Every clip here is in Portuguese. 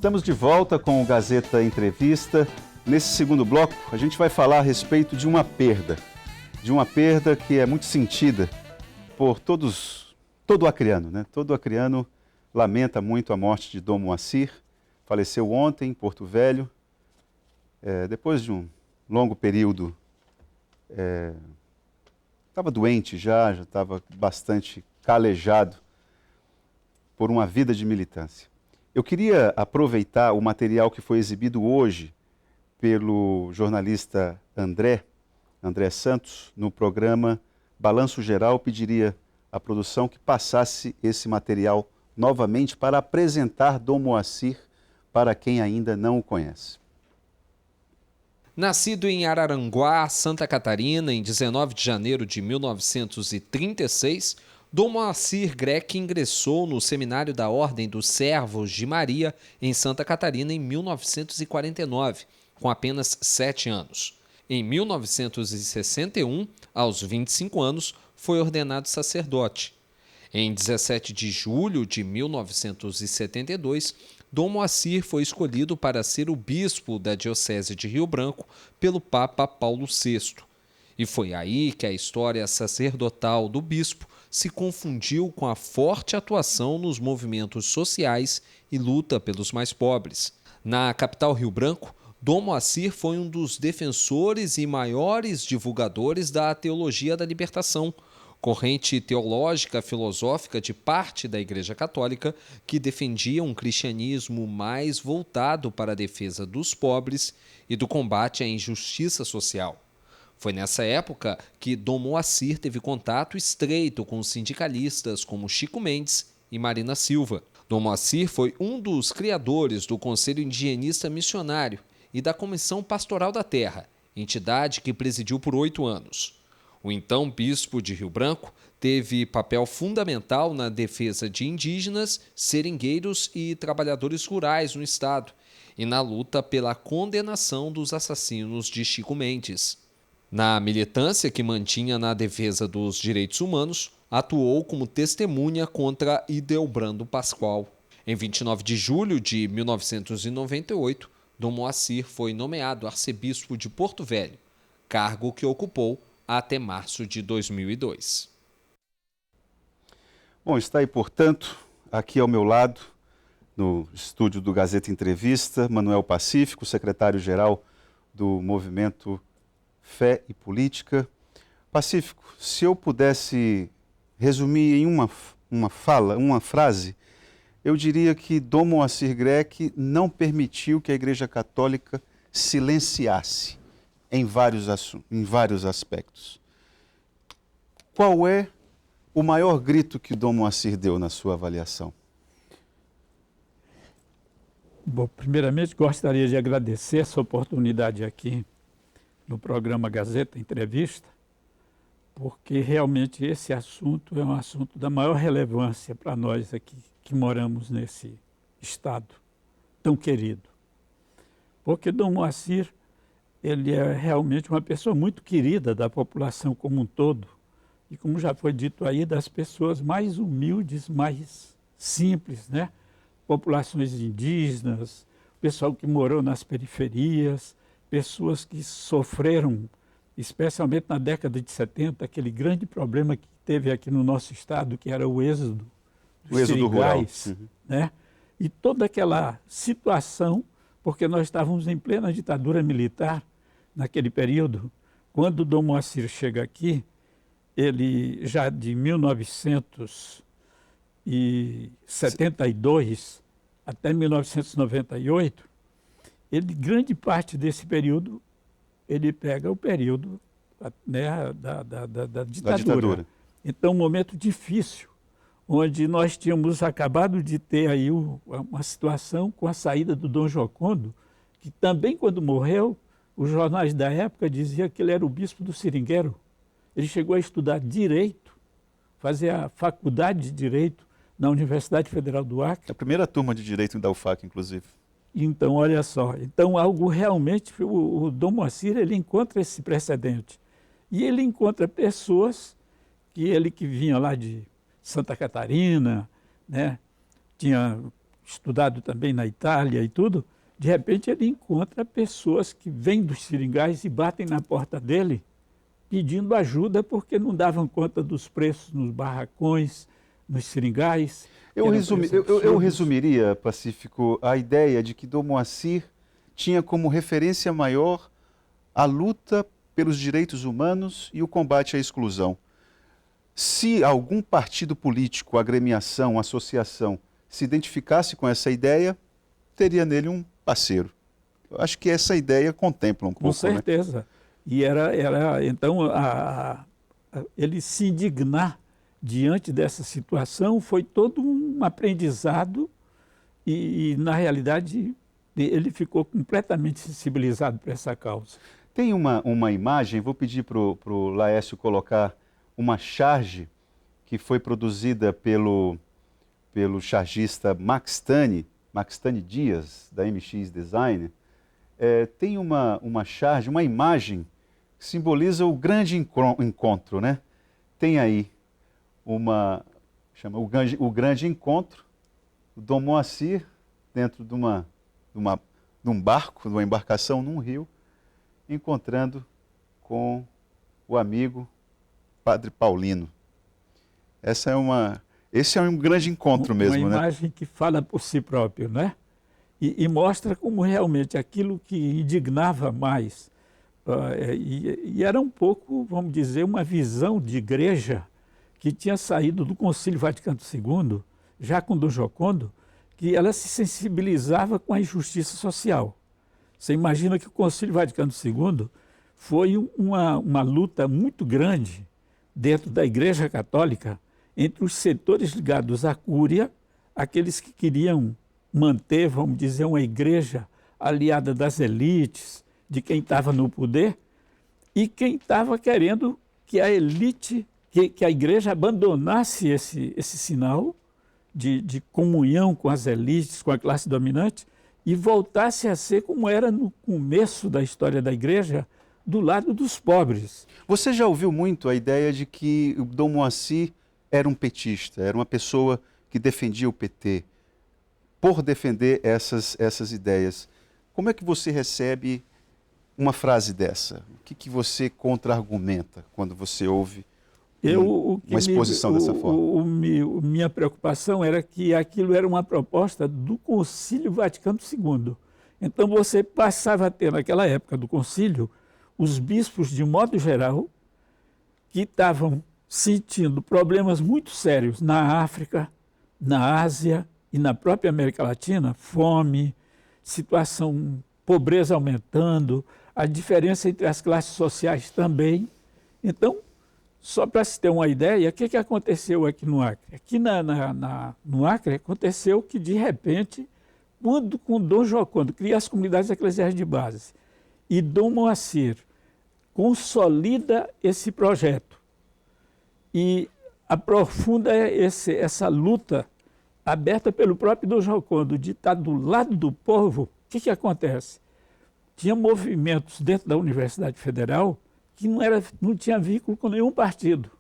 Estamos de volta com o Gazeta Entrevista. Nesse segundo bloco, a gente vai falar a respeito de uma perda que é muito sentida por todo acreano, né? Todo acreano lamenta muito a morte de Dom Moacir. Faleceu ontem em Porto Velho, depois de um longo período. Estava doente já estava bastante calejado por uma vida de militância. Eu queria aproveitar o material que foi exibido hoje pelo jornalista André Santos, no programa Balanço Geral. Pediria à produção que passasse esse material novamente para apresentar Dom Moacir para quem ainda não o conhece. Nascido em Araranguá, Santa Catarina, em 19 de janeiro de 1936, Dom Moacir Grech ingressou no Seminário da Ordem dos Servos de Maria, em Santa Catarina, em 1949, com apenas 7 anos. Em 1961, aos 25 anos, foi ordenado sacerdote. Em 17 de julho de 1972, Dom Moacir foi escolhido para ser o bispo da Diocese de Rio Branco pelo Papa Paulo VI. E foi aí que a história sacerdotal do bispo se confundiu com a forte atuação nos movimentos sociais e luta pelos mais pobres. Na capital Rio Branco, Dom Moacir foi um dos defensores e maiores divulgadores da teologia da libertação, corrente teológica filosófica de parte da Igreja Católica que defendia um cristianismo mais voltado para a defesa dos pobres e do combate à injustiça social. Foi nessa época que Dom Moacir teve contato estreito com sindicalistas como Chico Mendes e Marina Silva. Dom Moacir foi um dos criadores do Conselho Indigenista Missionário e da Comissão Pastoral da Terra, entidade que presidiu por 8 anos. O então bispo de Rio Branco teve papel fundamental na defesa de indígenas, seringueiros e trabalhadores rurais no estado e na luta pela condenação dos assassinos de Chico Mendes. Na militância que mantinha na defesa dos direitos humanos, atuou como testemunha contra Ildebrando Pascoal. Em 29 de julho de 1998, Dom Moacir foi nomeado arcebispo de Porto Velho, cargo que ocupou até março de 2002. Bom, está aí, portanto, aqui ao meu lado, no estúdio do Gazeta Entrevista, Manuel Pacífico, secretário-geral do Movimento Fé e Política. Pacífico, se eu pudesse resumir em uma frase, eu diria que Dom Moacir Grech não permitiu que a Igreja Católica silenciasse em vários aspectos. Qual é o maior grito que Dom Moacir deu na sua avaliação? Bom, primeiramente gostaria de agradecer essa oportunidade aqui no programa Gazeta Entrevista, porque realmente esse assunto é um assunto da maior relevância para nós aqui que moramos nesse estado tão querido. Porque Dom Moacir, ele é realmente uma pessoa muito querida da população como um todo e, como já foi dito aí, das pessoas mais humildes, mais simples, né? Populações indígenas, pessoal que morou nas periferias, pessoas que sofreram, especialmente na década de 70, aquele grande problema que teve aqui no nosso estado, que era o êxodo dos seringais, rural. Né? E toda aquela situação, porque nós estávamos em plena ditadura militar naquele período. Quando Dom Moacir chega aqui, ele já de 1972 até 1998, grande parte desse período, ele pega o período, né, da ditadura. Então, um momento difícil, onde nós tínhamos acabado de ter aí uma situação com a saída do Dom Jocondo, que também, quando morreu, os jornais da época diziam que ele era o bispo do Seringueiro. Ele chegou a estudar Direito, fazer a faculdade de Direito na Universidade Federal do Acre. A primeira turma de Direito da UFAC, inclusive. Então, olha só. Então, algo realmente, o Dom Moacir, ele encontra esse precedente. E ele encontra pessoas que vinha lá de Santa Catarina, né? Tinha estudado também na Itália e tudo, de repente ele encontra pessoas que vêm dos seringais e batem na porta dele pedindo ajuda porque não davam conta dos preços nos barracões, nos seringais. Eu resumiria, Pacífico, a ideia de que Dom Moacir tinha como referência maior a luta pelos direitos humanos e o combate à exclusão. Se algum partido político, agremiação, associação se identificasse com essa ideia, teria nele um parceiro. Eu acho que essa ideia contempla um pouco. Com certeza. Né? E então, ele se indignar diante dessa situação foi todo um aprendizado e na realidade, ele ficou completamente sensibilizado para essa causa. Tem uma imagem, vou pedir para o Laércio colocar uma charge que foi produzida pelo chargista Max Tani Dias, da MX Design. Tem uma charge, uma imagem que simboliza o grande encontro, né? Tem aí chama o grande encontro, o Dom Moacir dentro de um barco, de uma embarcação num rio, encontrando com o amigo Padre Paulino. Esse é um grande encontro mesmo, né? Uma imagem que fala por si próprio, né? E mostra como realmente aquilo que indignava mais, e era um pouco, vamos dizer, uma visão de igreja que tinha saído do Concílio Vaticano II, já com Dom Giocondo, que ela se sensibilizava com a injustiça social. Você imagina que o Concílio Vaticano II foi uma luta muito grande dentro da Igreja Católica entre os setores ligados à Cúria, aqueles que queriam manter, vamos dizer, uma igreja aliada das elites, de quem estava no poder, e quem estava querendo que a elite, que a igreja abandonasse esse sinal de comunhão com as elites, com a classe dominante, e voltasse a ser como era no começo da história da igreja, do lado dos pobres. Você já ouviu muito a ideia de que o Dom Moacir era um petista, era uma pessoa que defendia o PT, por defender essas ideias. Como é que você recebe uma frase dessa? O que você contra-argumenta quando você ouve uma exposição dessa forma? Minha preocupação era que aquilo era uma proposta do Concílio Vaticano II. Então você passava a ter, naquela época do concílio, os bispos, de modo geral, que estavam sentindo problemas muito sérios na África, na Ásia e na própria América Latina, fome, situação, pobreza aumentando, a diferença entre as classes sociais também. Então, só para se ter uma ideia, o que aconteceu aqui no Acre? Aqui no Acre aconteceu que, de repente, quando com Dom Giocondo cria as comunidades eclesiais de base e Dom Moacir consolida esse projeto e aprofunda essa luta aberta pelo próprio Dom Giocondo de estar do lado do povo, o que acontece? Tinha movimentos dentro da Universidade Federal que não tinha vínculo com nenhum partido,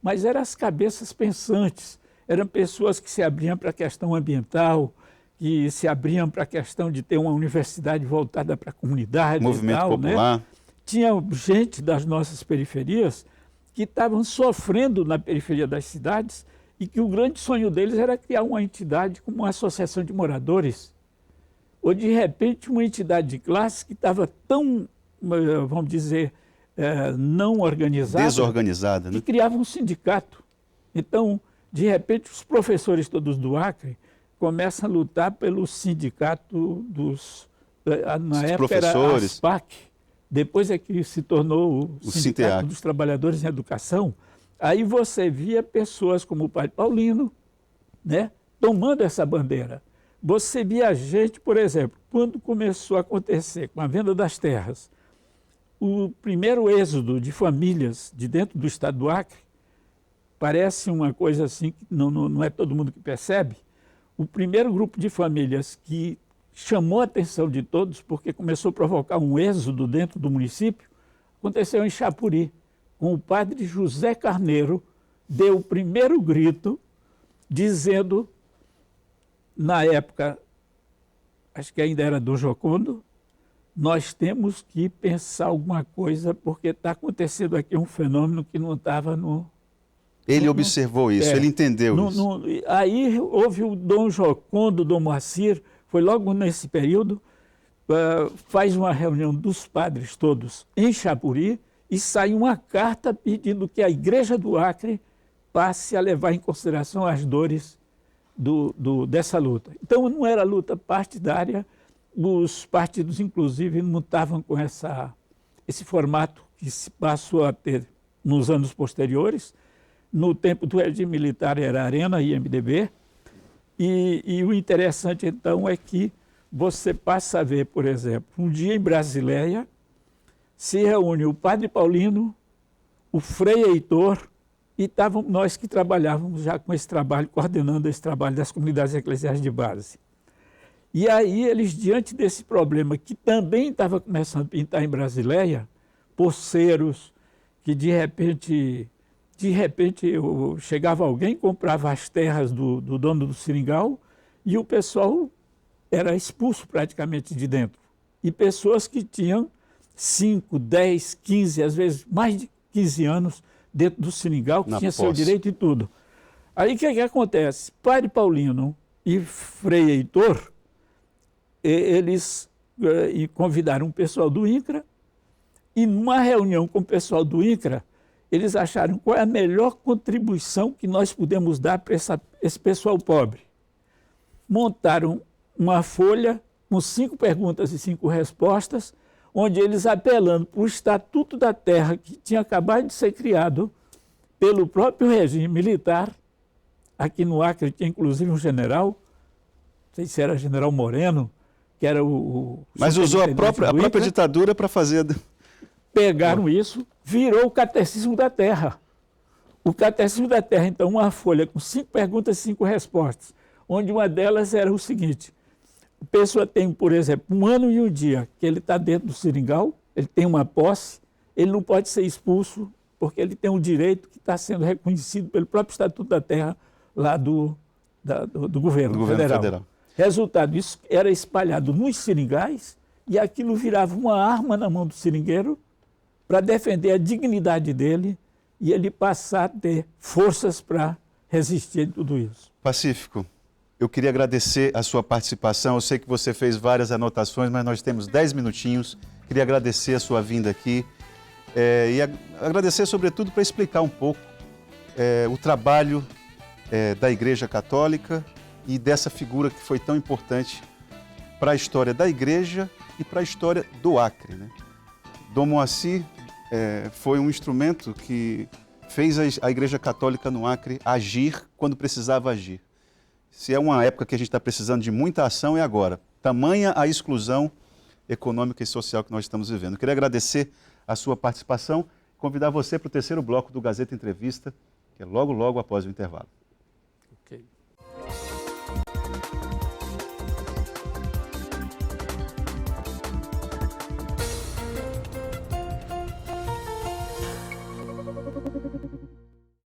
mas eram as cabeças pensantes, eram pessoas que se abriam para a questão ambiental, que se abriam para a questão de ter uma universidade voltada para a comunidade. Movimento e tal, popular. Né? Tinha gente das nossas periferias que estavam sofrendo na periferia das cidades e que o grande sonho deles era criar uma entidade como uma associação de moradores, ou de repente uma entidade de classe que estava tão, vamos dizer, não organizada, desorganizada, né? Que criava um sindicato. Então, de repente, os professores todos do Acre começam a lutar pelo sindicato na época professores. Era a ASPAC, depois é que se tornou o Sindicato dos Trabalhadores em Educação. Aí você via pessoas como o Padre Paulino, né, tomando essa bandeira. Você via gente, por exemplo, quando começou a acontecer com a venda das terras, o primeiro êxodo de famílias de dentro do estado do Acre, parece uma coisa assim que não é todo mundo que percebe. O primeiro grupo de famílias que chamou a atenção de todos, porque começou a provocar um êxodo dentro do município, aconteceu em Chapuri, com o padre José Carneiro, deu o primeiro grito, dizendo: na época, acho que ainda era Dom Jocondo, nós temos que pensar alguma coisa, porque está acontecendo aqui um fenômeno que não estava no... Ele observou isso, ele entendeu isso. Aí houve o Dom Jocondo, Dom Moacir, foi logo nesse período, faz uma reunião dos padres todos em Chapuri e sai uma carta pedindo que a Igreja do Acre passe a levar em consideração as dores dessa luta. Então não era luta partidária, os partidos, inclusive, não estavam com esse formato que se passou a ter nos anos posteriores. No tempo do regime militar era Arena e MDB. E o interessante, então, é que você passa a ver, por exemplo, um dia em Brasileia, se reúne o padre Paulino, o Frei Heitor, e estávamos nós que trabalhávamos já com esse trabalho, coordenando esse trabalho das comunidades eclesiais de base. E aí eles, diante desse problema que também estava começando a pintar em Brasileia, poceiros, que de repente chegava alguém, comprava as terras do dono do seringal e o pessoal era expulso praticamente de dentro. E pessoas que tinham 5, 10, 15, às vezes mais de 15 anos dentro do seringal, que tinha seu direito e tudo. Aí o que acontece? Padre Paulino e Frei Heitor, eles convidaram o pessoal do INCRA e numa reunião com o pessoal do INCRA, eles acharam qual é a melhor contribuição que nós podemos dar para esse pessoal pobre. Montaram uma folha com 5 perguntas e 5 respostas, onde eles, apelando para o Estatuto da Terra, que tinha acabado de ser criado pelo próprio regime militar, aqui no Acre tinha inclusive um general, não sei se era general Moreno, que era o... Mas usou a própria ditadura para fazer... Pegaram isso, virou o Catecismo da Terra. O Catecismo da Terra, então, uma folha com 5 perguntas e 5 respostas, onde uma delas era o seguinte: a pessoa tem, por exemplo, 1 ano e 1 dia que ele está dentro do seringal, ele tem uma posse, ele não pode ser expulso, porque ele tem um direito que está sendo reconhecido pelo próprio Estatuto da Terra lá do governo federal. Resultado, isso era espalhado nos seringais e aquilo virava uma arma na mão do seringueiro para defender a dignidade dele e ele passar a ter forças para resistir a tudo isso. Pacífico, eu queria agradecer a sua participação. Eu sei que você fez várias anotações, mas nós temos 10 minutinhos. Queria agradecer a sua vinda aqui e agradecer, sobretudo, para explicar um pouco o trabalho da Igreja Católica e dessa figura que foi tão importante para a história da Igreja e para a história do Acre, né? Dom Moacir foi um instrumento que fez a Igreja Católica no Acre agir quando precisava agir. Se é uma época que a gente está precisando de muita ação, é agora. Tamanha a exclusão econômica e social que nós estamos vivendo. Eu queria agradecer a sua participação, convidar você para o 3º bloco do Gazeta Entrevista, que é logo após o intervalo. Ok.